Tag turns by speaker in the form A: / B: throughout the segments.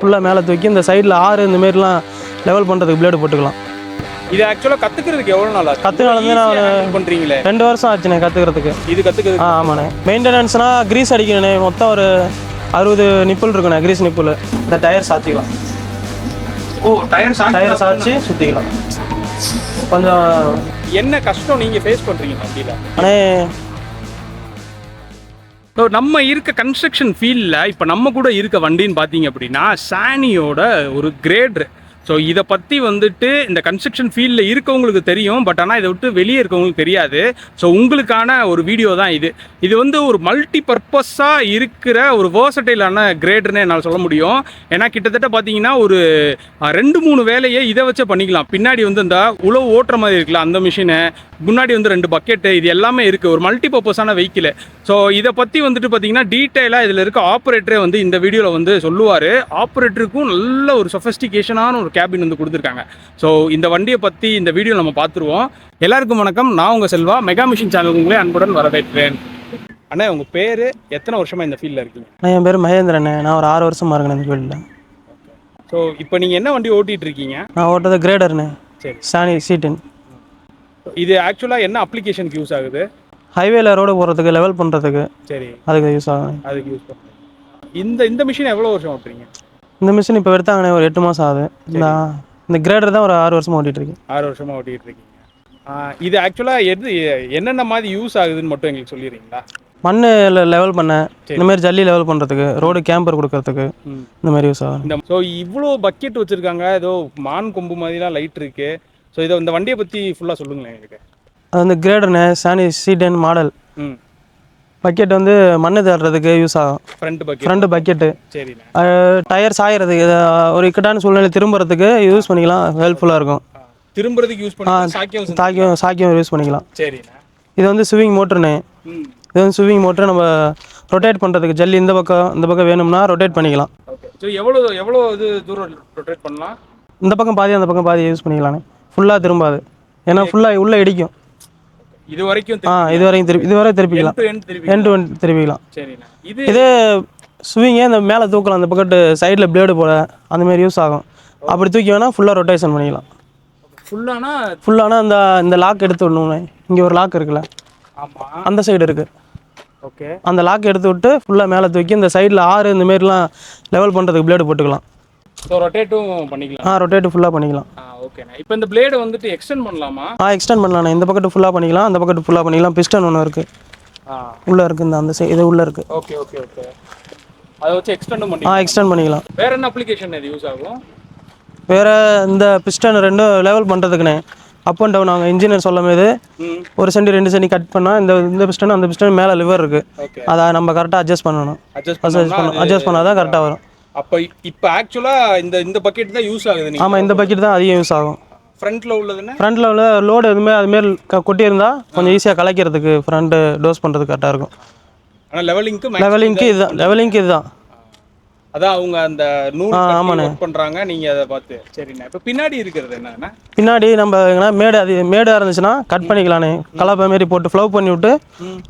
A: ஃபுல்லாக மேலே தூக்கி இந்த சைடில் ஆறு இந்த மாரிலாம் லெவல் பண்ணுறதுக்கு பிளேடு போட்டுக்கலாம்.
B: இது ஆக்சுவலாக கற்றுக்கிறதுக்கு எவ்வளோ நாள் ஆச்சு?
A: கற்றுனாலே நான்
B: பண்ணுறீங்களே
A: 2 வருஷம் ஆச்சுண்ணே கற்றுக்கிறதுக்கு.
B: இது கற்றுக்கிறது?
A: ஆமாண்ணே. மெயின்டெனன்ஸ்னால் க்ரீஸ் அடிக்கணுண்ணே. மொத்தம் ஒரு 60 நிப்புள் இருக்குண்ணே, க்ரீஸ் நிப்புள். இந்த டயர் சாத்திக்கலாம். டயர் சாய்ச்சி சுற்றிக்கலாம். கொஞ்சம்
B: என்ன கஷ்டம் நீங்கள் ஃபேஸ் பண்ணுறீங்க வண்டியில்?
A: அண்ணே
B: ஸோ நம்ம இருக்க கன்ஸ்ட்ரக்ஷன் ஃபீல்டில் இப்போ நம்ம கூட இருக்க வண்டின்னு பார்த்தீங்க அப்படின்னா சானியோட ஒரு கிரேட்ரு. ஸோ இதை பற்றி வந்துட்டு இந்த கன்ஸ்ட்ரக்ஷன் ஃபீல்டில் இருக்கவங்களுக்கு தெரியும், பட் ஆனால் இதை விட்டு வெளியே இருக்கவங்களுக்கு தெரியாது. ஸோ உங்களுக்கான ஒரு வீடியோ தான் இது. இது வந்து ஒரு மல்டி பர்பஸாக இருக்கிற ஒரு வேர்சடைலான கிரேடர்னு என்னால் சொல்ல முடியும். ஏன்னா கிட்டத்தட்ட பார்த்தீங்கன்னா ஒரு 2-3 வேலையை இதை வச்சே பண்ணிக்கலாம். பின்னாடி வந்து இந்த உழவு ஓட்டுற மாதிரி இருக்குல்ல அந்த மிஷினு, முன்னாடி வந்து 2 பக்கெட்டு, இது எல்லாமே இருக்குது. ஒரு மல்டி பர்பஸான வெஹிக்கிள். ஸோ இதை பற்றி வந்துட்டு பார்த்தீங்கன்னா டீட்டெயிலாக இதில் இருக்க ஆப்ரேட்டரே வந்து இந்த வீடியோவில் வந்து சொல்லுவார். ஆப்ரேட்டருக்கும் நல்ல ஒரு சொஃபஸ்டிகேஷனான ஒரு கேபின் வந்து கொடுத்துருக்காங்க. ஸோ இந்த வண்டியை பற்றி இந்த வீடியோ நம்ம பார்த்துருவோம். எல்லாருக்கும் வணக்கம், நான் உங்கள் செல்வா. மெகா மிஷின் சேனல் உங்களே அன்புடன் வரவேற்கிறேன். அண்ணா உங்கள் பேர், எத்தனை வருஷமாக இந்த ஃபீல்டில் இருக்கீங்க?
A: என் பேர் மகேந்திரண்ணே. நான் ஒரு 6 வருஷமாக இருக்கேன் இந்த ஃபீல்டில்.
B: ஸோ இப்போ நீங்கள் என்ன வண்டி ஓட்டிகிட்டு இருக்கீங்க?
A: நான் ஓட்டுறது கிரேடர்ண்ணே.
B: சரி.
A: சாணி சீட்டின்.
B: இது ஆக்சுவலாக என்ன அப்ளிகேஷனுக்கு யூஸ் ஆகுது?
A: ஹைவேல ரோடு போகிறதுக்கு, லெவல் பண்ணுறதுக்கு.
B: சரி,
A: அதுக்கு யூஸ் ஆகும்.
B: அதுக்கு யூஸ் பண்ணுறேன். இந்த மிஷின் எவ்வளோ வருஷம் ஓட்டுறீங்க?
A: இந்த மிஷின் இப்போ எடுத்தாங்கண்ணே ஒரு 8 மாதம் ஆகுது. இந்த கிரேடர் தான் ஒரு 6 வருஷமாக ஓட்டிகிட்டு இருக்கேன்.
B: 6 வருஷமாக ஓட்டிகிட்டு இருக்கீங்க. இது ஆக்சுவலாக என்னென்ன மாதிரி யூஸ் ஆகுதுன்னு மட்டும் எங்களுக்கு சொல்லிடுறீங்களா?
A: மண்ணில் லெவல் பண்ண, இந்த மாதிரி ஜல்லி லெவல் பண்ணுறதுக்கு, ரோடு கேம்பர் கொடுக்கறதுக்கு இந்த மாதிரி யூஸ் ஆகும்.
B: ஸோ இவ்வளோ பக்கெட் வச்சுருக்காங்க, ஏதோ மான் கொம்பு மாதிரிலாம் லைட் இருக்குது. ஸோ இதை இந்த வண்டியை பற்றி ஃபுல்லாக சொல்லுங்களேன் எங்களுக்கு.
A: அது வந்து கிரேடர்ண்ணே, சாணி சீட்டன் மாடல். பக்கெட் வந்து மண்ணு தேடுறதுக்கு யூஸ் ஆகும். Front bucket.
B: சரிண்ணே.
A: டயர் சாயறதுக்கு, ஒரு இக்கட்டான சூழ்நிலை திரும்புறதுக்கு யூஸ் பண்ணிக்கலாம், ஹெல்ப்ஃபுல்லாக இருக்கும்.
B: திரும்புறதுக்கு யூஸ் பண்ணி
A: சாக்கியம் யூஸ் பண்ணிக்கலாம்.
B: சரிண்ணே.
A: இது வந்து ஸ்விங் மோட்டருண்ணே. இது வந்து ஸ்விங் மோட்டர். நம்ம ரொட்டேட் பண்ணுறதுக்கு ஜல்லி இந்த பக்கம் வேணும்னா ரொட்டேட் பண்ணிக்கலாம்.
B: ஸோ எவ்வளோ இது தூரம் ரொட்டேட் பண்ணலாம்?
A: இந்த பக்கம் பாதி, அந்த பக்கம் பாதி யூஸ் பண்ணிக்கலாண்ணே. ஃபுல்லாக திரும்பாது, ஏன்னா ஃபுல்லாக உள்ளே இடிக்கும்.
B: இது வரைக்கும்
A: திருப்பிக்கலாம். எண்ட் டு எண்ட் திருப்பிக்கலாம். இதே ஸ்விங்கே இந்த மேலே தூக்கலாம், அந்த பக்கத்து சைடில் பிளேடு போல அந்த மாதிரி யூஸ் ஆகும். அப்படி தூக்கி வேணால் ஃபுல்லாக ரொட்டேஷன் பண்ணிக்கலாம். ஃபுல்லானா இந்த லாக் எடுத்து விடணும்ண்ணே. இங்கே ஒரு லாக் இருக்குல்ல, அந்த சைடு இருக்குது.
B: ஓகே.
A: அந்த லாக் எடுத்து விட்டு ஃபுல்லாக மேலே தூக்கி இந்த சைடில் ஆறு இந்த மாரிலாம் லெவல் பண்ணுறதுக்கு பிளேடு போட்டுக்கலாம்.
B: ஸோ ரொட்டேட்டும் பண்ணிக்கலாம்.
A: ரொட்டேட்டு ஃபுல்லாக பண்ணிக்கலாம்.
B: ஓகேண்ணா. இப்போ இந்த பிளேடை வந்துட்டு எக்ஸ்டெண்ட் பண்ணலாமா?
A: எக்ஸ்டெண்ட் பண்ணலாண்ணே. இந்த பக்கெட்டு ஃபுல்லாக பண்ணிக்கலாம், அந்த பக்கெட்டு ஃபுல்லாக பண்ணிக்கலாம். பிஸ்டன் ஒன்று இருக்குது, உள்ளே இருக்குது. அந்த சைடு இது உள்ளே இருக்குது.
B: ஓகே. அதை வச்சு எக்ஸ்டெண்ட் பண்ணிக்கலாம்.
A: எக்ஸ்டெண்ட் பண்ணிக்கலாம்.
B: வேறு என்ன அப்ளிகேஷன் இது யூஸ் ஆகும்?
A: வேறு இந்த பிஸ்டன் 2 லெவல் பண்ணுறதுக்குண்ணே. அப் அண்ட் டவுன் ஆகும். இன்ஜினியர் சொல்லும் போது 1 சென்டி 2 சென்டி கட் பண்ணால் இந்த பிஸ்டன் அந்த பிஸ்டன் மேலே லிவர் இருக்குது, அதை நம்ம கரெக்டாக அட்ஜஸ்ட் பண்ணணும். அட்ஜஸ்ட் பண்ணால் தான் கரெக்டாக வரும்.
B: அப்போ இப்போ ஆக்சுவலாக இந்த பக்கெட் தான் யூஸ் ஆகுது.
A: ஆமாம், இந்த பக்கெட் தான் அதிகம் யூஸ் ஆகும்.
B: ஃப்ரண்ட்டில் உள்ளதுன்னா
A: ஃப்ரண்ட்டில் உள்ள லோடு எதுவுமே அதுமாரி கொட்டியிருந்தால் கொஞ்சம் ஈஸியாக கலைக்கிறதுக்கு, ஃப்ரண்ட்டு டோஸ் பண்ணுறதுக்கு கரெக்டாக இருக்கும்.
B: ஆனால்
A: லெவலிங்க்கு இதுதான்.
B: அதான் அவங்க அந்த நூல் ஒர்க் பண்ணுறாங்க, நீங்கள் அதை பார்த்து. சரிண்ணா. இப்போ பின்னாடி இருக்கிறது என்னன்னா,
A: பின்னாடி நம்ம எங்கன்னா மேடாக இருந்துச்சுன்னா கட் பண்ணிக்கலாண்ணே. கலப்பை மாரி போட்டு ஃப்ளவ் பண்ணி விட்டு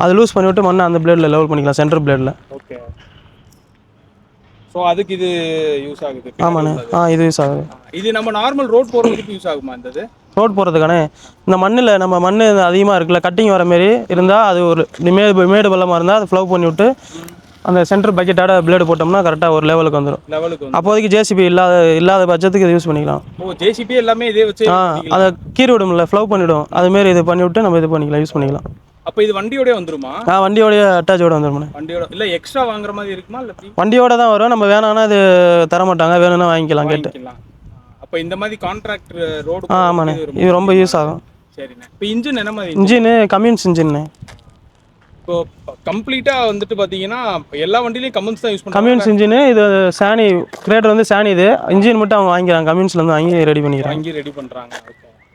A: அதை லூஸ் பண்ணி விட்டு மண்ணை அந்த பிளேடில் லெவல் பண்ணிக்கலாம், சென்டர் பிளேடில்.
B: ஓகே. ஸோ அதுக்கு இது யூஸ் ஆகுது.
A: ஆமாண்ணே. இது யூஸ் ஆகுது.
B: இது நம்ம நார்மல் ரோட் போகிறதுக்கு யூஸ் ஆகுமா? இந்த
A: ரோட் போகிறதுக்கானே இந்த மண்ணில் நம்ம மண் அதிகமாக இருக்குல்ல, கட்டிங் வர மாரி இருந்தால் அது ஒரு மேடு பள்ளமாக இருந்தால் அதை ஃப்ளவ் பண்ணி விட்டு அந்த சென்டர் பக்கெட்டோட பிளேடு போட்டோம்னா கரெக்டாக ஒரு லெவலுக்கு வந்துடும். அப்போதைக்கு ஜேசிபி இல்லாத பட்சத்துக்கு இதை யூஸ் பண்ணிக்கலாம்.
B: ஜேசிபி எல்லாமே இதே வச்சு
A: அதை கீறி விடும்ல, ஃப்ளவ் பண்ணிவிடும். அதுமாரி இது பண்ணி விட்டு நம்ம இது பண்ணிக்கலாம், யூஸ் பண்ணிக்கலாம்.
B: அப்போ இது வண்டியோட வந்துருமா?
A: வண்டியோடைய அட்டாச்சோட வந்துடும்.
B: வண்டியோட இல்லை எக்ஸ்ட்ரா வாங்குற மாதிரி இருக்குமா? இல்லை
A: வண்டியோட தான் வரும். நம்ம வேணாம்னா இது தரமாட்டாங்க, வேணும்னா வாங்கிக்கலாம் கேட்டு.
B: அப்போ இந்த மாதிரி கான்ட்ராக்ட் ரோடு.
A: ஆமாண்ணே, இது ரொம்ப யூஸ் ஆகும்.
B: சரிண்ணே. இப்போ இன்ஜின் என்ன மாதிரி?
A: Engine communes engine.
B: இப்போ கம்ப்ளீட்டாக வந்துட்டு பார்த்தீங்கன்னா எல்லா வண்டிலையும் கம்யூன்ஸ் தான் யூஸ் பண்ணுறாங்க.
A: Communes engine. இது சாணி கிரேடர் வந்து சாணி. இது இன்ஜின் மட்டும் அவங்க வாங்கிக்கிறாங்க, கம்யூன்ஸ்லேருந்து வாங்கி ரெடி பண்ணிக்கிறாங்க.
B: வாங்கி ரெடி பண்ணுறாங்க.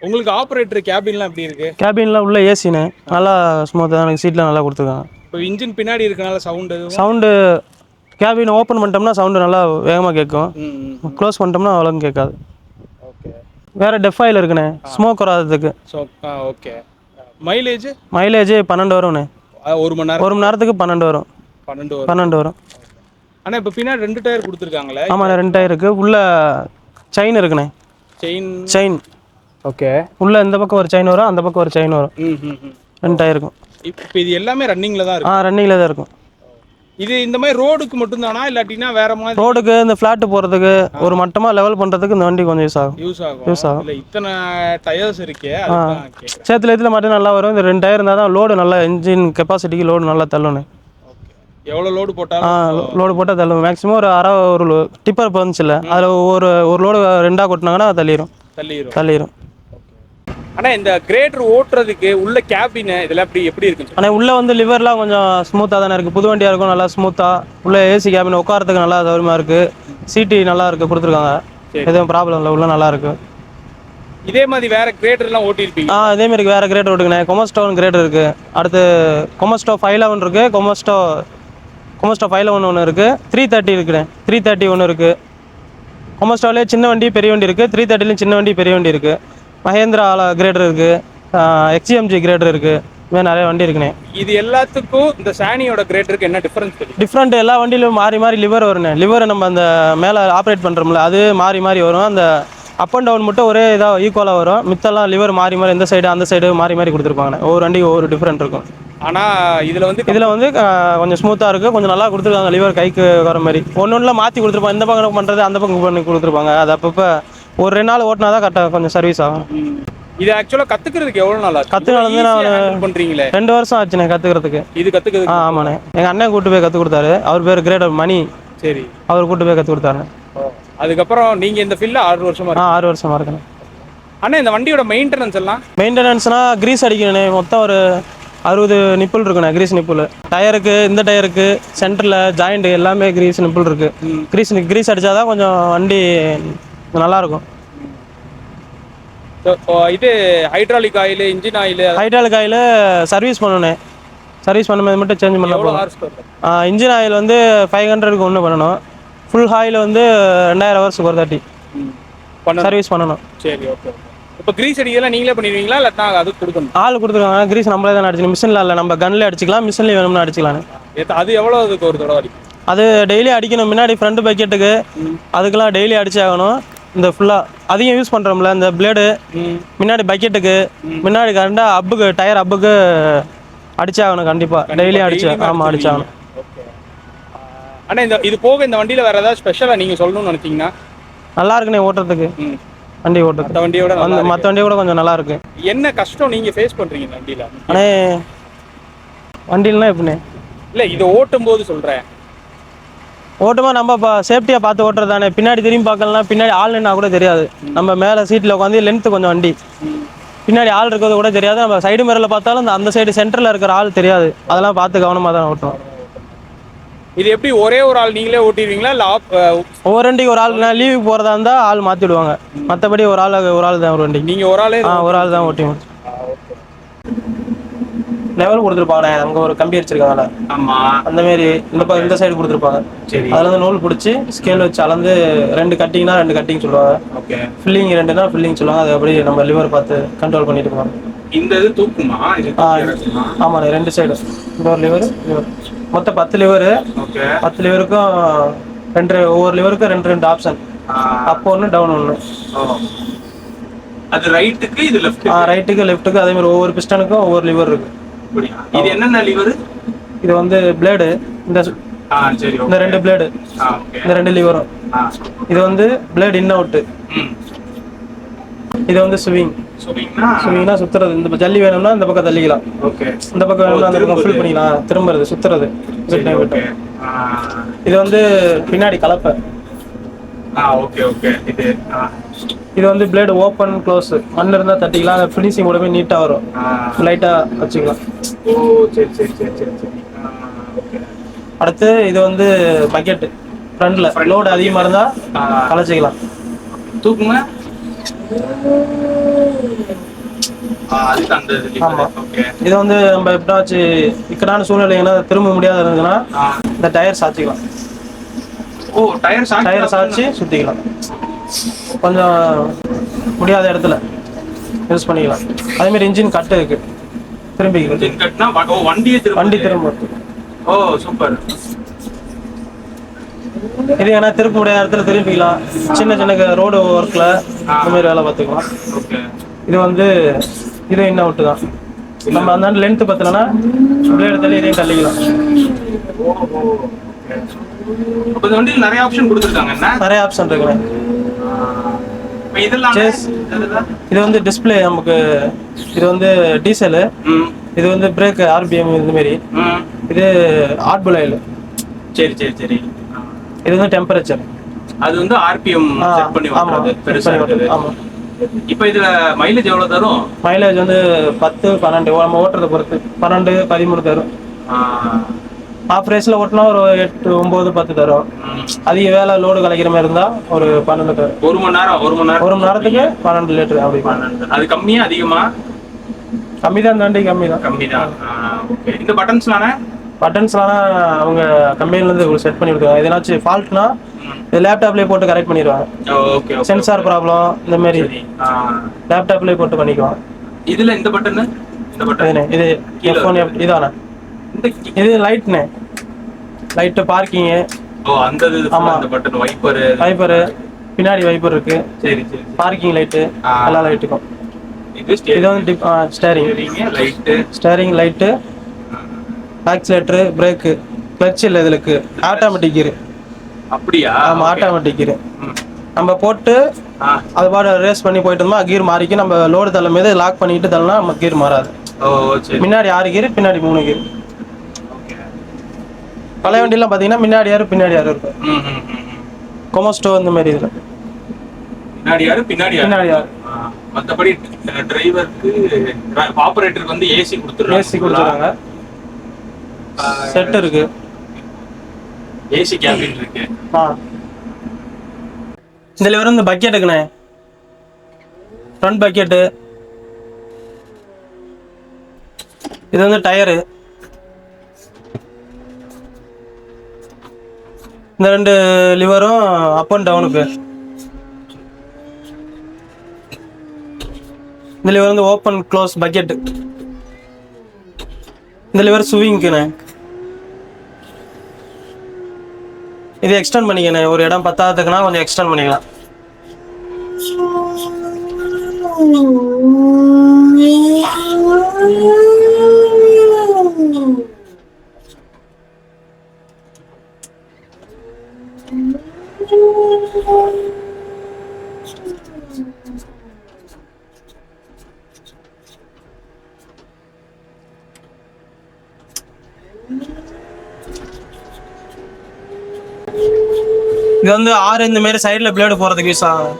B: உங்களுக்கு ஆப்ரேட்டர் கேபின்லாம் எப்படி இருக்குது?
A: கேபின்லாம் உள்ள ஏசின்னு நல்லா ஸ்மூத்தாக எனக்கு சீட்லாம் நல்லா கொடுத்துருக்காங்க.
B: இப்போ இன்ஜின் பின்னாடி இருக்கனால
A: சவுண்டு கேபின் ஓப்பன் பண்ணிட்டோம்னா சவுண்டு நல்லா வேகமாக கேட்கும். க்ளோஸ் பண்ணிட்டோம்னா அவ்வளோக்கும் கேட்காது.
B: ஓகே.
A: வேறு டெஃபாயில் இருக்குண்ணே, ஸ்மோக் வராததுக்கு.
B: ஓகே. மைலேஜ்
A: 12 வரும்ண்ணே.
B: 1 மணி நேரம்.
A: 1 மணி நேரத்துக்கு 12 வரும்.
B: 12 வரும். ஆனால் இப்போ பின்னாடி 2 டயர் கொடுத்துருக்காங்களே.
A: ஆமாண்ணே 2 டயர் இருக்குது. உள்ள செயின் இருக்குண்ணே. Chain
B: okay.
A: உள்ள இந்த பக்கம் ஒரு செயின் வரும், அந்த பக்கம் ஒரு செயின் வரும். 2 டயர் இருக்கும்.
B: இப்போ இது எல்லாமே ரன்னிங்கில் தான் இருக்கும்.
A: ரன்னிங்கில் தான் இருக்கும்.
B: இது இந்த மாதிரி ரோடுக்கு மட்டும்தானா இல்லாட்டினா வேற மாதிரி?
A: ரோடுக்கு இந்த ஃப்ளாட்டு போகிறதுக்கு ஒரு மட்டமாக லெவல் பண்ணுறதுக்கு இந்த வண்டி கொஞ்சம் யூஸ் ஆகும்.
B: இல்லை இத்தனை டயர்ஸ் இருக்கே.
A: சேத்துல மட்டும் நல்லா வரும். இந்த 2 டயர் இருந்தால் தான் லோடு நல்லா இன்ஜின் கெப்பாசிட்டிக்கு லோடு நல்லா தள்ளணும்.
B: எவ்வளோ லோடு போட்டாலும்
A: லோடு போட்டால் தள்ளும். மேக்ஸிமம் ஒரு டிப்பர் வந்துச்சுல்ல, அதில் ஒரு லோடு 2ஆக கொட்டினாங்கன்னா தள்ளிடும்.
B: ஆனால் இந்த கிரேடர் ஓட்டுறதுக்கு உள்ள கேபின் இதெல்லாம் எப்படி இருக்குன்னு?
A: ஆனால் உள்ளே வந்து லிவர்லாம் கொஞ்சம் ஸ்மூத்தாக தானே இருக்குது. புது வண்டியாக இருக்கும், நல்லா ஸ்மூத்தாக. உள்ள ஏசி கேபின் உட்காரத்துக்கு நல்லா சௌரியமாக இருக்குது. சீட்டு நல்லா இருக்குது கொடுத்துருக்காங்க. எதுவும் ப்ராப்ளம் இல்லை, உள்ள நல்லா இருக்குது.
B: இதே மாதிரி வேற கிரேடர்லாம் ஓட்டிருப்பீங்க?
A: இதேமாரி வேறு கிரேடர் ஓட்டுங்கண்ணே. கொமஸ்டோன்னு கிரேடர் இருக்குது. அடுத்து கொமஸ்டோ 511 இருக்குது. கொமஸ்டோ 511 ஒன்று இருக்குது. 330 இருக்குண்ணே. 330 ஒன்று இருக்குது. கொமஸ்டோவிலே சின்ன வண்டி பெரிய வண்டி இருக்குது. 330லையும் சின்ன வண்டி பெரிய வண்டி இருக்குது. மஹேந்திரா கிரேடர் இருக்குது. XCMG கிரேடர் இருக்குது. இதுமாதிரி நிறைய வண்டி இருக்குண்ணே.
B: இது எல்லாத்துக்கும் இந்த சானியோட கிரேடருக்கு என்ன
A: டிஃப்ரெண்ட்? எல்லா வண்டியிலும் மாறி லிவர் வருண்ணே. லிவர் நம்ம அந்த மேலே ஆப்ரேட் பண்ணுறோம்ல, அது மாறி வரும். அந்த அப் அண்ட் டவுன் மட்டும் ஒரே இதாக ஈக்குவலாக வரும். மித்தெல்லாம் லிவர் மாறி இந்த சைடு அந்த சைடு மாறி கொடுத்துருப்பாங்க. ஒவ்வொரு வண்டிக்கு ஒவ்வொரு டிஃப்ரெண்ட் இருக்கும்.
B: ஆனால் இதில் வந்து
A: கொஞ்சம் ஸ்மூத்தாக இருக்குது. கொஞ்சம் நல்லா கொடுத்துருக்காங்க. லிவர் கைக்கு வர மாதிரி ஒன்றுல மாற்றி கொடுத்துருப்பாங்க. இந்த பக்கம் பண்ணுறது அந்த பக்கம் பண்ணி கொடுத்துருப்பாங்க. அது அப்பப்போ ஒரு 2 நாள் ஓட்டினா தான் கரெக்டாக கொஞ்சம் சர்வீஸ் ஆகும்.
B: இது ஆக்சுவலாக கற்றுக்கிறதுக்கு எவ்வளோ நாள் ஆச்சு?
A: கற்றுக்கிறது நான்
B: பண்ணுறீங்களே
A: 2 வருஷம் ஆச்சுண்ணே கற்றுக்கிறதுக்கு.
B: இது கற்றுக்கிறது?
A: ஆமாண்ணே. எங்கள் அண்ணன் கூட்டு போய் கற்றுக் கொடுத்தாரு. அவர் பேர் கிரேடர் மணி.
B: சரி.
A: அவர் கூட்டு போய் கற்றுக் கொடுத்தாரு.
B: அதுக்கப்புறம் நீங்கள் இந்த ஃபீல்டில் 6 வருஷமா?
A: 6 வருஷமா இருக்குண்ணே.
B: ஆனால் இந்த வண்டியோட
A: மெயின்டெனன்ஸ்னால் கிரீஸ் அடிக்கணுண்ணே. மொத்தம் ஒரு 60 நிப்பிள் இருக்குண்ணே. கிரீஸ் நிப்பிள் டயருக்கு, இந்த டயருக்கு சென்டரில் ஜாயிண்ட் எல்லாமே கிரீஸ் நிப்பிள் இருக்குது. கிரீஸ் அடித்தாதான் கொஞ்சம் வண்டி நல்லாயிருக்கும்.
B: இது hydraulic oil, engine oil?
A: Hydraulic oil service பண்ணணும். சர்வீஸ் பண்ணும்போது மட்டும் சேஞ்ச் பண்ணலாம். இன்ஜின் ஆயில் வந்து 500க்கு ஒன்று பண்ணணும். ஃபுல் ஆயில் வந்து 2000 ஹவர்ஸுக்கு ஒரு தாட்டி சர்வீஸ் பண்ணணும்.
B: சரி, ஓகே. இப்போ கிரீஸ் அடிக்கலாம் நீங்களே பண்ணிடுவீங்களா இல்லை அது கொடுக்கணும்?
A: ஆள் கொடுத்துருக்காங்க. கிரீஸ் நம்மளே தான் அடிச்சிக்கலாம். மிஷினில் இல்லை, நம்ம கன்னில் அடிச்சிக்கலாம். மிஷின்லேயே வேணும்னு அடிச்சிக்கலாம்.
B: அது எவ்வளோ அதுக்கு ஒரு தடவை அடிக்கும்?
A: அது டெய்லி அடிக்கணும். முன்னாடி ஃப்ரண்ட் பக்கெட்டுக்கு அதுக்கெல்லாம் டெய்லி அடிச்சு ஆகணும். இந்த ஃபுல்லாக அதிகம் யூஸ் பண்ணுறோம்ல இந்த பிளேடு, முன்னாடி பக்கெட்டுக்கு முன்னாடி கரெக்டாக அப்புக்கு டயர் அப்புக்கு அடிச்சாகணும். கண்டிப்பாக டெய்லி அடிச்சாகணும்.
B: ஆனால் இது போக இந்த வண்டியில் வேறு ஏதாவது ஸ்பெஷலாக நீங்கள் சொல்லணும்னு நினச்சிங்கன்னா?
A: நல்லா இருக்குண்ணே ஓட்டுறதுக்கு. வண்டி ஓட்டுறது மற்ற வண்டியோட கொஞ்சம் நல்லா இருக்கு.
B: என்ன கஷ்டம் நீங்கள் ஃபேஸ் பண்ணுறீங்க வண்டியில்?
A: அண்ணே வண்டியில்னா எப்படிண்ணே?
B: இல்லை இதை ஓட்டும் போது சொல்கிறேன்.
A: ஓட்டுமா நம்ம இப்போ சேஃப்டியாக பார்த்து ஓட்டுறது தானே. பின்னாடி திரும்பி பார்க்கலாம். பின்னாடி ஆள் நின்னா கூட தெரியாது. நம்ம மேலே சீட்டில் உட்காந்து லென்த்து கொஞ்சம் வண்டி பின்னாடி ஆள் இருக்கிறது கூட தெரியாது. நம்ம சைடு மிரரில் பார்த்தாலும் அந்த சைடு சென்டரில் இருக்கிற ஆள் தெரியாது. அதெல்லாம் பார்த்து கவனமாக தான் ஓட்டுவோம்.
B: இது எப்படி ஒரே ஒரு ஆள் நீங்களே ஓட்டிடுவீங்களா இல்லை
A: ஒவ்வொரு வண்டிக்கு ஒரு ஆள் லீவுக்கு போகிறதா இருந்தால் ஆள் மாற்றி விடுவாங்க. மற்றபடி ஒரு ஆள் தான் ஒரு வண்டி.
B: நீங்கள் ஒரு
A: ஆள் தான் ஓட்டிவோம். லெவல் கொடுத்துருப்பாங்க. அங்கே ஒரு கம்பி அடிச்சிருக்காங்கல்ல, அந்த மாதிரி இந்த சைடு கொடுத்துருப்பாங்க. அதில் வந்து நூல் பிடிச்சி ஸ்கேல் வச்சு அளந்து 2 கட்டிங்னா 2 கட்டிங் சொல்லுவாங்க. ஃபில்லிங் 2னா ஃபில்லிங் சொல்லுவாங்க. அது அப்படி நம்ம லிவர் பார்த்து கண்ட்ரோல் பண்ணிட்டு போவாங்க.
B: இந்த இது தூக்குமா?
A: ஆமாண்ணே 2 சைடு இந்த ஒரு லிவர் மொத்தம் 10 லிவரு. 10 லிவருக்கும் ஒவ்வொரு லிவருக்கும் 2 ஆப்ஷன். அப் ஒன்று டவுன் ஒன்று.
B: அது ரைட்டுக்கு இது லெஃப்ட்?
A: ரைட்டுக்கு லெஃப்ட்டுக்கு அதே மாதிரி ஒவ்வொரு பிஸ்டனுக்கும் ஒவ்வொரு லிவர் இருக்கு.
B: இது என்னென்ன லிவர்?
A: இது வந்து பிளேடு. இந்த 2 பிளேடு, இந்த 2 லிவரும். இது வந்து பிளேடு இன் அவுட். இது வந்து ஸ்விங்னா சுத்துறது. இந்த ஜல்லி வேணும்னா இந்த பக்கம் தள்ளிக்கலாம். இந்த பக்கம் வேணும்னா அந்த பக்கம் ஃபில் பண்ணிக்கலாம். திரும்புறது சுத்துறது. இது வந்து பின்னாடி கலப்பை. இது வந்து பிளேடு ஓப்பன் க்ளோஸ். மண்ணில் இருந்தால் தட்டிக்கலாம். அந்த ஃபினிஷிங் கூட போய் நீட்டாக வரும். லைட்டாக வச்சுக்கலாம். அடுத்து இது வந்து பக்கெட்டு. ஃப்ரண்ட்ல லோடு அதிகமாக இருந்தால் கலைச்சிக்கலாம்.
B: தூக்குங்க.
A: இது வந்து நம்ம எப்படாச்சு இக்கடான சூழ்நிலைங்கன்னா திரும்ப முடியாத இருந்ததுன்னா இந்த டயர் சாச்சிக்கலாம். டயர் சாச்சி சுத்திக்கலாம். கொஞ்சம் முடியாத இடத்துல யூஸ் பண்ணிக்கலாம். அதே மாதிரி இன்ஜின் கட்டு இருக்கு.
B: வண்டி திரும்ப.
A: ஓ சூப்பர். இது ஏன்னா திருப்ப முடியாத இடத்துல திருப்பிக்கலாம். சின்ன சின்ன ரோடு ஒர்க்கில் இந்த மாதிரி வேலை பார்த்துக்கலாம்.
B: ஓகே.
A: இது வந்து இது இன்னும் அவுட்டு தான். நம்ம அந்த லென்த்து பத்தலைன்னா பிளேடு தள்ளி இதையும் தள்ளிக்கலாம்.
B: அப்போ இந்த வண்டியில் நிறைய ஆப்ஷன் கொடுத்துருக்காங்க.
A: நிறைய ஆப்ஷன் இருக்குண்ணே.
B: இதெல்லாம்
A: இது வந்து டிஸ்பிளே நமக்கு. இது வந்து டீசலு. இது வந்து பிரேக் ஆர்பிஎம் இந்த மாதிரி. இது ஆர்பிள் ஆயில்.
B: சரி சரி சரி.
A: இது வந்து டெம்பரேச்சர்.
B: அது வந்து ஆர்பிஎம் செட் பண்ணி ஓட்டுறது பெருசா இருக்குது.
A: ஆமா.
B: இப்போ இதுல மைலேஜ் எவ்வளவு தரும்?
A: மைலேஜ் வந்து 10 12 நம்ம ஓட்டுறதை பொறுத்து 12 13 தரும். ஆஃப் ரேஸ்ல ஓட்டினா ஒரு 8 9 10 தரும். அதிக வேலை லோடு கலைக்கிற மாதிரி இருந்தா ஒரு 12 தரும்.
B: ஒரு மணி நேரத்துக்கு
A: 12 லிட்டர் அப்படி.
B: அது கம்மியா அதிகமா?
A: கம்மி தான். தாண்டி கம்மி தான்.
B: இந்த
A: பட்டன்ஸ்லாம் அவங்க கம்பெனிலேருந்து செட் பண்ணி கொடுக்குறாங்க. எதனாச்சும் ஃபால்ட்னா இது லேப்டாப்லேயே போட்டு கரெக்ட் பண்ணிடுவாங்க. சென்சார் ப்ராப்ளம் இந்த மாதிரி லேப்டாப்லேயே போட்டு பண்ணிக்குவாங்க.
B: இதில் இந்த பட்டன்
A: இது F1 இதானே. இது லைட்னே. Light parking. வைப்பரு பின்னாடி வைப்பர் இருக்கு.
B: சரி சரி.
A: பார்க்கிங் லைட்டு எல்லா லைட்டுக்கும். இது வந்து steering light, accelerator, brake, clutch இல்லை இதுக்கு ஆட்டோமேட்டிக் கீரு.
B: அப்படியா?
A: ஆமாம், ஆட்டோமேட்டிக் கீரு. நம்ம போட்டு அது பாடு ரேஸ் பண்ணி போயிட்டு இருந்தோம், கீர் மாறிக்கும். நம்ம லோடு தள்ளும் போது லாக் பண்ணிட்டு தள்ளனா நம்ம கீர் மாறாது. முன்னாடி 6 கீர், பின்னாடி 3 கீர். பழைய வண்டிலாம் பார்த்தீங்கன்னா முன்னாடி 6 பின்னாடி 6 இருக்கும். கொமோஸ்டோ இந்த மாதிரி இதில்
B: பின்னாடி 6. மற்றபடி டிரைவருக்கு ஆபரேட்டருக்கு வந்து ஏசி கொடுத்துருக்காங்க.
A: செட் இருக்கு.
B: ஏசி கேபின் இருக்கு.
A: இதுல வர இந்த பக்கெட் இருக்குண்ணே. Front bucket. இது வந்து டயரு. இந்த 2 லிவரும் அப் அண்ட் டவுனுக்கு. இந்த லிவர் வந்து ஓப்பன் க்ளோஸ் பக்கெட்டு. இந்த லிவர் ஸ்விங்குண்ணே. இது எக்ஸ்டெண்ட் பண்ணிக்கண்ணே. ஒரு இடம் பத்தாததுக்குன்னா கொஞ்சம் எக்ஸ்டெண்ட் பண்ணிக்கலாம். இது வந்து 6 இந்த மாதிரி சைடுல பிளேடு போறதுக்கு யூஸ் ஆகும்.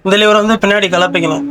A: இந்த லிவர் வந்து பின்னாடி கலப்பிக்கணும்.